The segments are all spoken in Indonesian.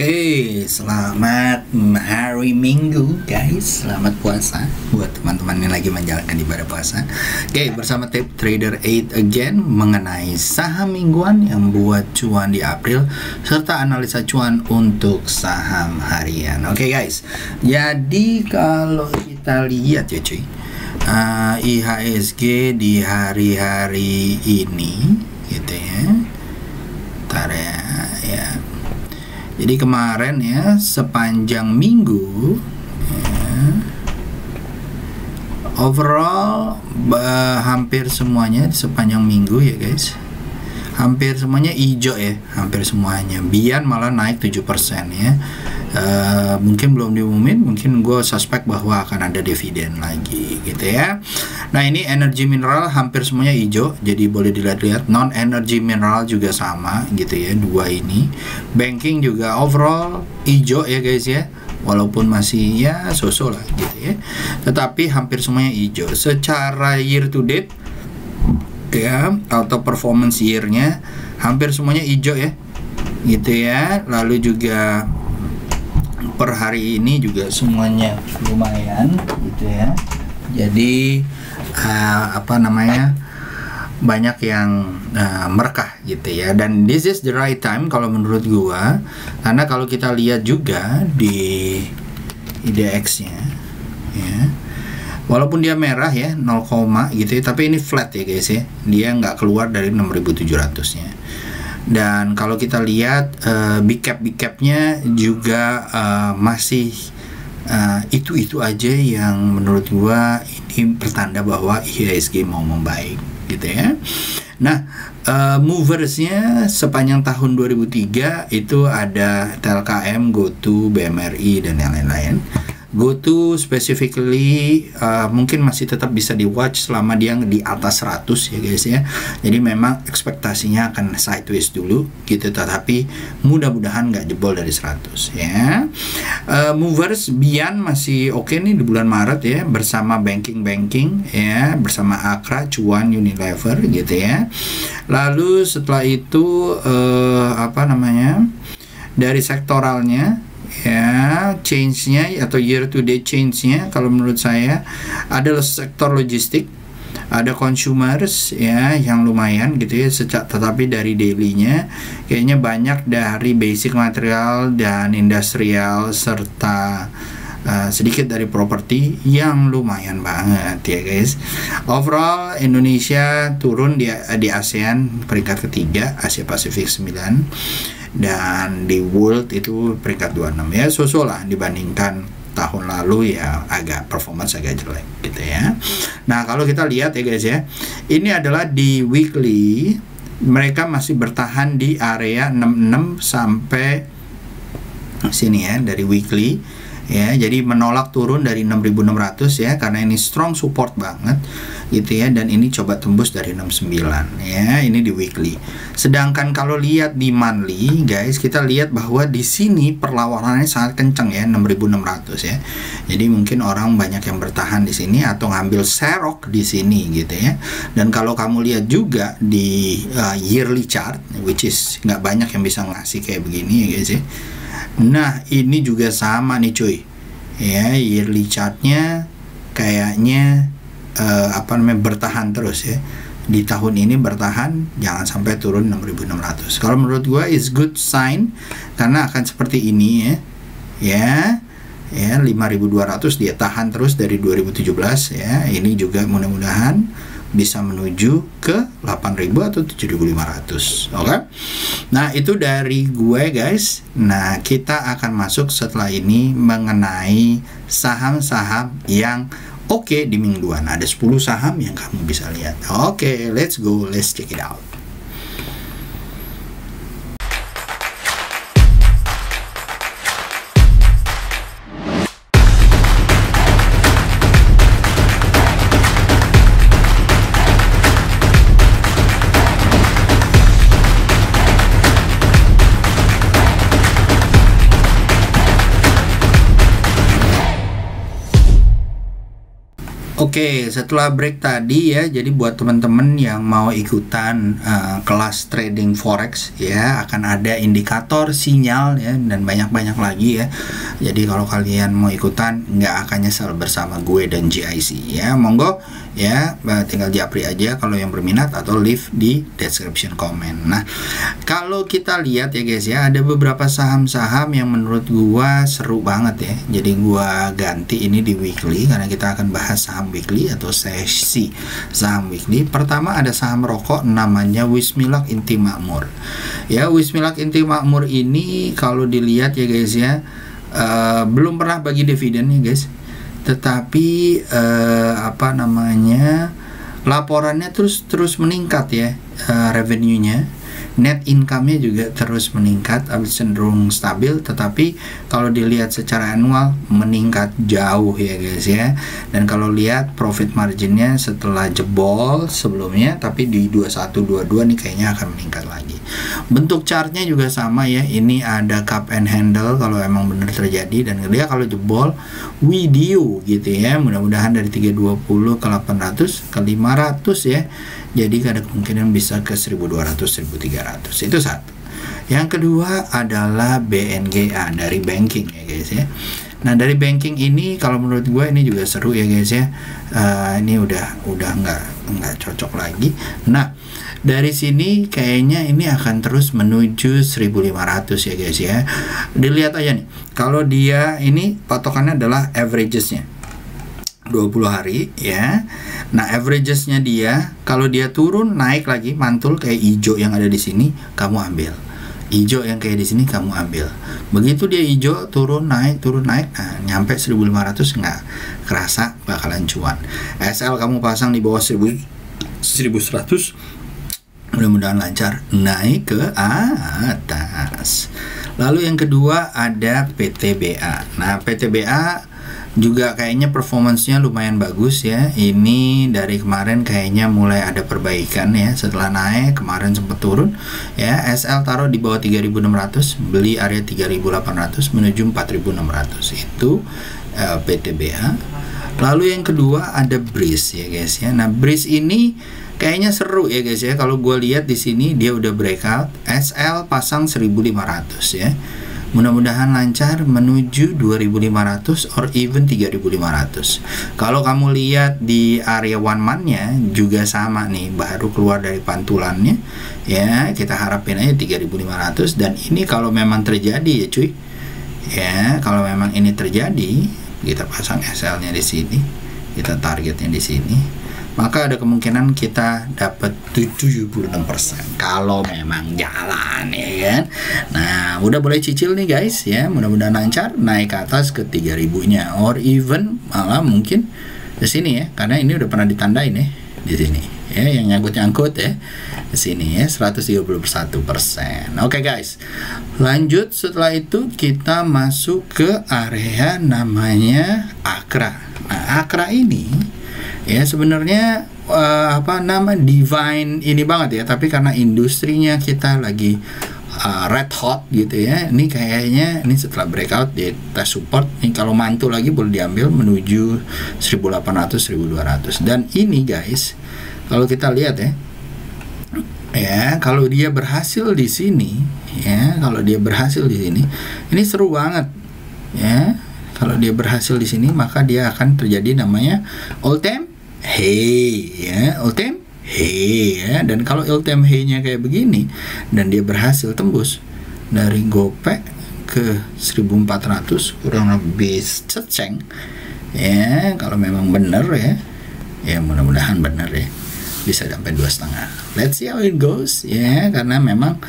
Oke, selamat hari Minggu guys. Selamat puasa buat teman-teman yang lagi menjalankan ibadah puasa. Oke, bersama Tip Trader 8 again mengenai saham mingguan yang buat cuan di April serta analisa cuan untuk saham harian. Oke guys, jadi kalau kita lihat ya cuy, IHSG di hari-hari ini gitu ya. Bentar ya. Jadi kemarin ya sepanjang minggu ya, overall hampir semuanya sepanjang minggu ya guys, hampir semuanya hijau ya, hampir semuanya. Bian malah naik 7% ya. Mungkin belum diumumin, mungkin gue suspek bahwa akan ada dividen lagi gitu ya. Nah ini energi mineral hampir semuanya hijau, jadi boleh dilihat-lihat. Non energi mineral juga sama gitu ya, dua ini. Banking juga overall hijau ya guys ya, walaupun masih ya so-so lah gitu ya, tetapi hampir semuanya hijau. Secara year to date ya, atau performance year-nya hampir semuanya hijau ya gitu ya. Lalu juga per hari ini juga semuanya lumayan gitu ya. Jadi banyak yang merekah gitu ya. Dan this is the right time kalau menurut gua, karena kalau kita lihat juga di IDX-nya ya, walaupun dia merah ya 0, gitu ya, tapi ini flat ya guys ya, dia nggak keluar dari 6.700-nya. Dan kalau kita lihat big cap-nya juga masih itu aja, yang menurut gua ini pertanda bahwa IHSG mau membaik gitu ya. Nah, moversnya sepanjang tahun 2003 itu ada TLKM, GoTo, BMRI dan yang lain-lain. GoTo specifically mungkin masih tetap bisa di watch selama dia di atas 100 ya guys ya. Jadi memang ekspektasinya akan sideways dulu gitu, tetapi mudah-mudahan nggak jebol dari 100 ya. Movers Bian masih oke nih di bulan Maret ya, bersama banking ya, bersama Akra, Cuan, Unilever gitu ya. Lalu setelah itu dari sektoralnya ya, change-nya atau year to date change-nya kalau menurut saya adalah sektor logistik, ada consumers ya yang lumayan gitu ya, tetapi dari daily-nya kayaknya banyak dari basic material dan industrial serta sedikit dari properti yang lumayan banget ya guys. Overall Indonesia turun di ASEAN peringkat ketiga, Asia Pasifik 9, dan di world itu peringkat 26 ya, so-so lah dibandingkan tahun lalu ya, agak performance agak jelek gitu ya. Nah kalau kita lihat ya guys ya, ini adalah di weekly mereka masih bertahan di area 66 sampai sini ya, dari weekly ya, jadi menolak turun dari 6.600 ya, karena ini strong support banget gitu ya, dan ini coba tembus dari 69 ya, ini di weekly. Sedangkan kalau lihat di monthly guys, kita lihat bahwa di sini perlawanannya sangat kencang ya, 6.600 ya. Jadi mungkin orang banyak yang bertahan di sini atau ngambil serok di sini gitu ya. Dan kalau kamu lihat juga di yearly chart, which is nggak banyak yang bisa ngasih kayak begini ya guys ya. Nah ini juga sama nih cuy ya, yearly chartnya kayaknya bertahan terus ya. Di tahun ini bertahan, jangan sampai turun 6.600. Kalau menurut gua is good sign, karena akan seperti ini ya 5.200 dia tahan terus dari 2017 ya. Ini juga mudah-mudahan bisa menuju ke 8.000 atau 7.500. Oke. Nah, itu dari gue guys. Nah, kita akan masuk setelah ini mengenai saham-saham yang oke di mingguan. Ada 10 saham yang kamu bisa lihat. Oke, let's go, let's check it out. Oke, setelah break tadi ya, jadi buat teman-teman yang mau ikutan kelas trading forex ya, akan ada indikator, sinyal ya, dan banyak-banyak lagi ya. Jadi kalau kalian mau ikutan, nggak akan nyesel bersama gue dan GIC ya. Monggo ya, tinggal japri aja kalau yang berminat atau leave di description comment. Nah, kalau kita lihat ya guys ya, ada beberapa saham-saham yang menurut gua seru banget ya. Jadi gua ganti ini di weekly karena kita akan bahas saham weekly atau sesi saham weekly. Pertama ada saham rokok namanya Wismilak Inti Makmur. Ya, Wismilak Inti Makmur ini kalau dilihat ya guys ya, belum pernah bagi dividen ya guys. Tetapi laporannya terus meningkat ya, revenue-nya, net income-nya juga terus meningkat, cenderung stabil, tetapi kalau dilihat secara annual meningkat jauh ya guys ya. Dan kalau lihat profit marginnya setelah jebol sebelumnya, tapi di 21-22 nih kayaknya akan meningkat lagi. Bentuk chartnya juga sama ya, ini ada cup and handle kalau emang benar terjadi, dan dia kalau jebol video gitu ya, mudah-mudahan dari 320 ke 800 ke 500 ya. Jadi ada kemungkinan bisa ke 1200, 1300. Itu satu. Yang kedua adalah BNGA dari banking ya guys ya. Nah, dari banking ini kalau menurut gue ini juga seru ya guys ya. Ini udah nggak cocok lagi. Nah, dari sini kayaknya ini akan terus menuju 1500 ya guys ya. Dilihat aja nih. Kalau dia ini patokannya adalah averagesnya 20 hari ya. Nah, averagesnya dia kalau dia turun naik lagi mantul kayak hijau yang ada di sini, kamu ambil. Hijau yang kayak di sini kamu ambil. Begitu dia hijau turun naik, nah nyampe 1500 nggak kerasa bakalan cuan. SL kamu pasang di bawah 1100, mudah-mudahan lancar naik ke atas. Lalu yang kedua ada PTBA. Nah, PTBA juga kayaknya performance-nya lumayan bagus ya. Ini dari kemarin kayaknya mulai ada perbaikan ya, setelah naik kemarin sempat turun ya. SL taruh di bawah 3600, beli area 3800 menuju 4600. Itu PTBA. Lalu yang kedua ada Breeze ya guys ya. Nah, Breeze ini kayaknya seru ya guys ya. Kalau gue lihat di sini dia udah breakout, SL pasang 1500 ya. Mudah-mudahan lancar menuju 2500 or even 3500. Kalau kamu lihat di area one month-nya juga sama nih, baru keluar dari pantulannya ya. Kita harapin aja 3500, dan ini kalau memang terjadi ya cuy. Ya, kalau memang ini terjadi, kita pasang SL-nya di sini, kita targetnya di sini, maka ada kemungkinan kita dapat 76% kalau memang jalan ya kan. Nah, udah boleh cicil nih guys ya, mudah-mudahan lancar naik ke atas ke 3000-nya or even malah mungkin ke sini ya, karena ini udah pernah ditandain ya di sini ya, yang nyangkut ya di sini ya, 131%. Oke guys, lanjut. Setelah itu kita masuk ke area namanya Akra. Nah, Akra ini ya sebenarnya divine ini banget ya, tapi karena industrinya kita lagi red hot gitu ya, ini kayaknya ini setelah breakout di test support ini, kalau mantul lagi boleh diambil menuju 1800, 1200. Dan ini guys, kalau kita lihat ya, kalau dia berhasil di sini ya, kalau dia berhasil di sini, ini seru banget ya. Kalau dia berhasil di sini, maka dia akan terjadi namanya all time high ya, all time high ya. Dan kalau all time high-nya kayak begini dan dia berhasil tembus dari gope ke 1400 kurang lebih seceng ya, kalau memang benar ya mudah-mudahan benar ya, bisa sampai 2,5. Let's see how it goes ya, karena memang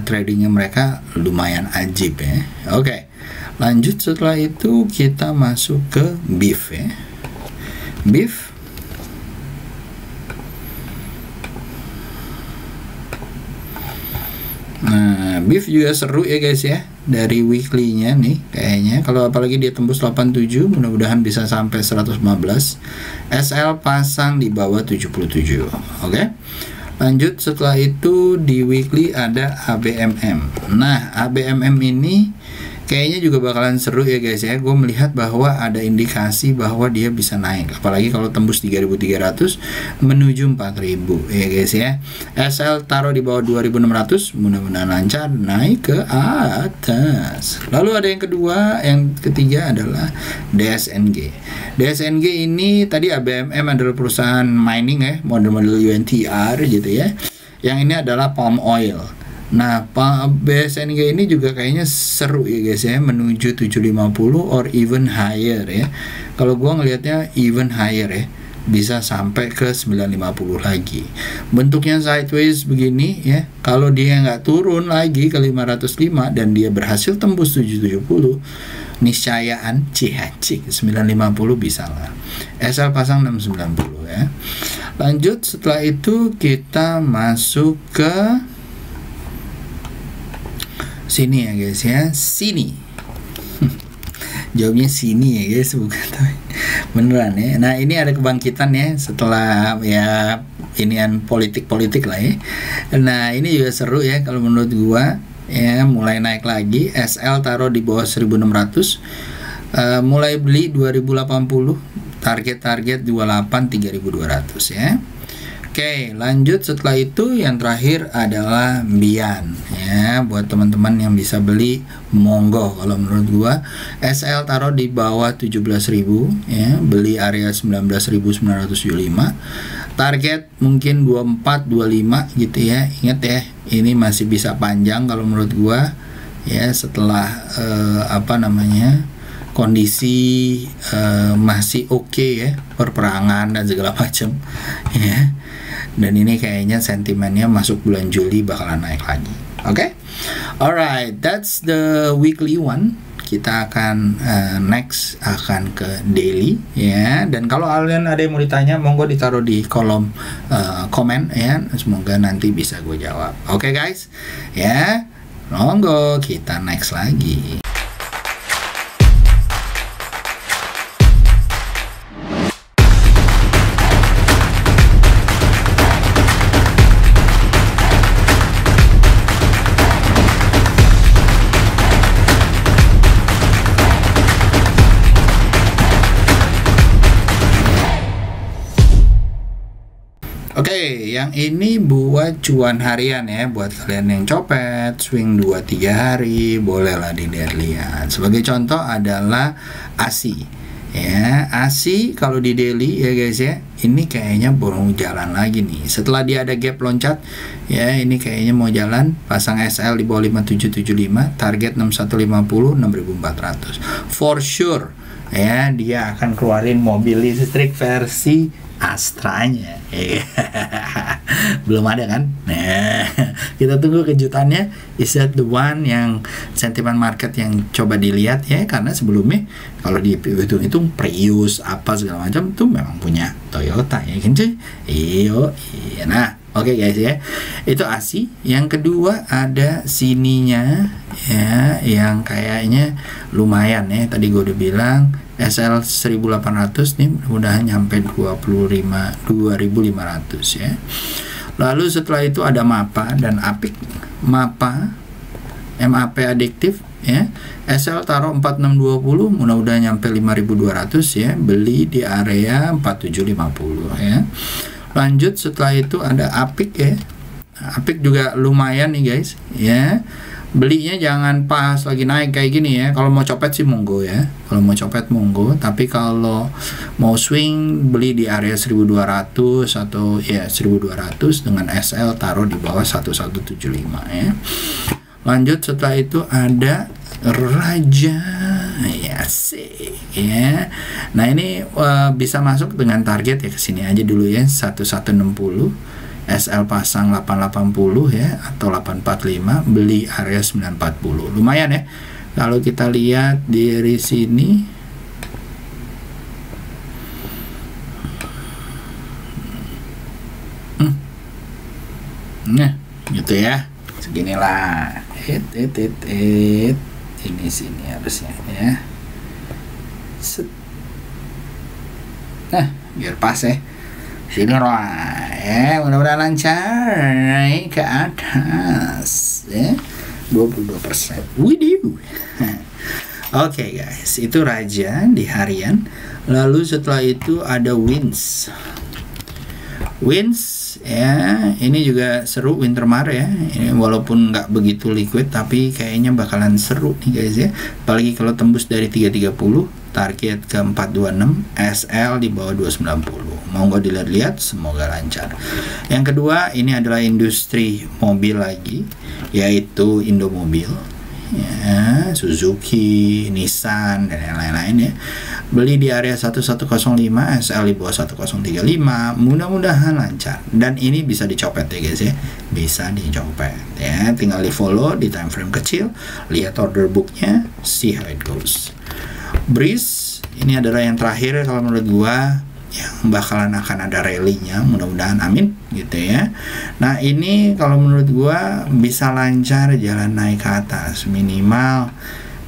tradingnya mereka lumayan ajib ya. Oke. Lanjut, setelah itu kita masuk ke beef ya. Beef. Nah, beef juga seru ya guys ya. Dari weekly-nya nih kayaknya, kalau apalagi dia tembus 87, mudah-mudahan bisa sampai 115. SL pasang di bawah 77. Oke. Lanjut, setelah itu di weekly ada ABMM. Nah, ABMM ini kayaknya juga bakalan seru ya guys ya. Gue melihat bahwa ada indikasi bahwa dia bisa naik, apalagi kalau tembus 3.300 menuju 4.000 ya guys ya. SL taruh di bawah 2.600, mudah-mudahan lancar naik ke atas. Lalu ada yang kedua, yang ketiga adalah DSNG. DSNG ini tadi ABMM adalah perusahaan mining ya, model-model UNTR gitu ya. Yang ini adalah palm oil. Nah, BSNG ini juga kayaknya seru ya guys ya, menuju 750 or even higher ya. Kalau gua ngelihatnya even higher ya, bisa sampai ke 950 lagi. Bentuknya sideways begini ya. Kalau dia nggak turun lagi ke 505 dan dia berhasil tembus 770, niscayaan cik 950 bisa lah. SL pasang 690 ya. Lanjut, setelah itu kita masuk ke sini ya guys ya, sini. Jawabnya sini ya guys, bukan beneran ya. Nah, ini ada kebangkitan ya setelah ya inian politik lah ya. Nah, ini juga seru ya kalau menurut gua ya, mulai naik lagi. SL taruh di bawah 1600, mulai beli 2080, target 28 3200 ya. Oke, lanjut. Setelah itu yang terakhir adalah Bian ya. Buat teman-teman yang bisa beli, monggo. Kalau menurut gua SL taruh di bawah 17.000 ya, beli area 19.975. Target mungkin 24 25 gitu ya. Ingat ya, ini masih bisa panjang kalau menurut gua ya, setelah kondisi masih oke ya, perperangan dan segala macam ya. Dan ini kayaknya sentimennya masuk bulan Juli bakalan naik lagi. Oke? Alright, that's the weekly one. Kita akan next akan ke daily ya. Dan kalau kalian ada yang mau ditanya, monggo ditaruh di kolom komen ya. Semoga nanti bisa gue jawab. Oke guys, ya. Monggo kita next lagi. Oke, yang ini buat cuan harian ya, buat kalian yang copet, swing 2-3 hari, bolehlah dilihat-lihat. Sebagai contoh adalah ASI. Ya, ASI kalau di daily ya guys ya, ini kayaknya baru jalan lagi nih. Setelah dia ada gap loncat, ya ini kayaknya mau jalan, pasang SL di bawah 5775, target 6150, 6400. For sure ya, dia akan keluarin mobil listrik versi Astranya. Belum ada kan? Nah, kita tunggu kejutannya. Is that the one yang sentimen market yang coba dilihat ya, karena sebelumnya kalau di itu Prius apa segala macam tuh memang punya Toyota ya kan cuy. Iya. Nah, oke guys ya. Itu ASI. Yang kedua ada sininya ya, yang kayaknya lumayan ya. Tadi gue udah bilang SL 1800 nih, mudah nyampe 25.500 ya. Lalu setelah itu ada MAPA dan APIK. MAPA MAP adiktif ya, SL taruh 4620, mudah-mudahan nyampe 5200 ya, beli di area 4750 ya. Lanjut setelah itu ada APIK ya. APIK juga lumayan nih guys ya. Belinya jangan pas lagi naik kayak gini ya. Kalau mau copet sih monggo ya. Kalau mau copet monggo, tapi kalau mau swing beli di area 1200 atau ya 1200 dengan SL taruh di bawah 1175 ya. Lanjut setelah itu ada Raja ya sih ya. Nah ini bisa masuk dengan target ya, kesini aja dulu ya, 1160. SL pasang 880 ya, atau 845, beli area 940. Lumayan ya. Kalau kita lihat dari sini nah, gitu ya. Seginilah. Ini sini harusnya ya. Nah, biar pas ya. Sini ya, mudah-mudahan lancar naik ke atas ya. 22%. Widih. Oke guys, itu raja di harian. Lalu setelah itu ada wins. Wins ya, ini juga seru Wintermare ya. Ini walaupun nggak begitu liquid tapi kayaknya bakalan seru nih guys ya. Apalagi kalau tembus dari 330, target ke 426, SL di bawah 290. Mau nggak dilihat-lihat, semoga lancar. Yang kedua ini adalah industri mobil lagi, yaitu Indomobil. Ya, Suzuki, Nissan, dan yang lain-lain ya. Beli di area 1105, SL di bawah 1035. Mudah-mudahan lancar. Dan ini bisa dicopet ya guys ya. Bisa dicopet ya. Tinggal di follow di time frame kecil, lihat order booknya, see how it goes. Breeze ini adalah yang terakhir kalau menurut gua, yang bakalan akan ada rally-nya, mudah-mudahan amin gitu ya. Nah ini kalau menurut gua bisa lancar jalan naik ke atas minimal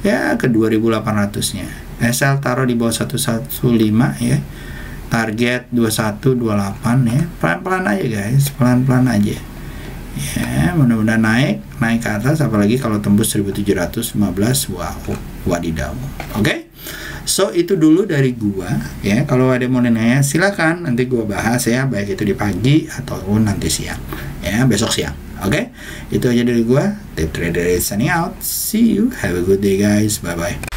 ya ke 2800 nya. SL taruh di bawah 115 ya, target 2128 ya. Pelan-pelan aja guys, pelan-pelan aja ya, mudah-mudahan naik ke atas, apalagi kalau tembus 1715. Wow, wadidaw. Oke. So itu dulu dari gua ya. Kalau ada yang mau nanya silakan, nanti gua bahas ya, baik itu di pagi ataupun nanti siang ya, besok siang. Oke, itu aja dari gua. Tip Trader is signing out. See you, have a good day guys, bye bye.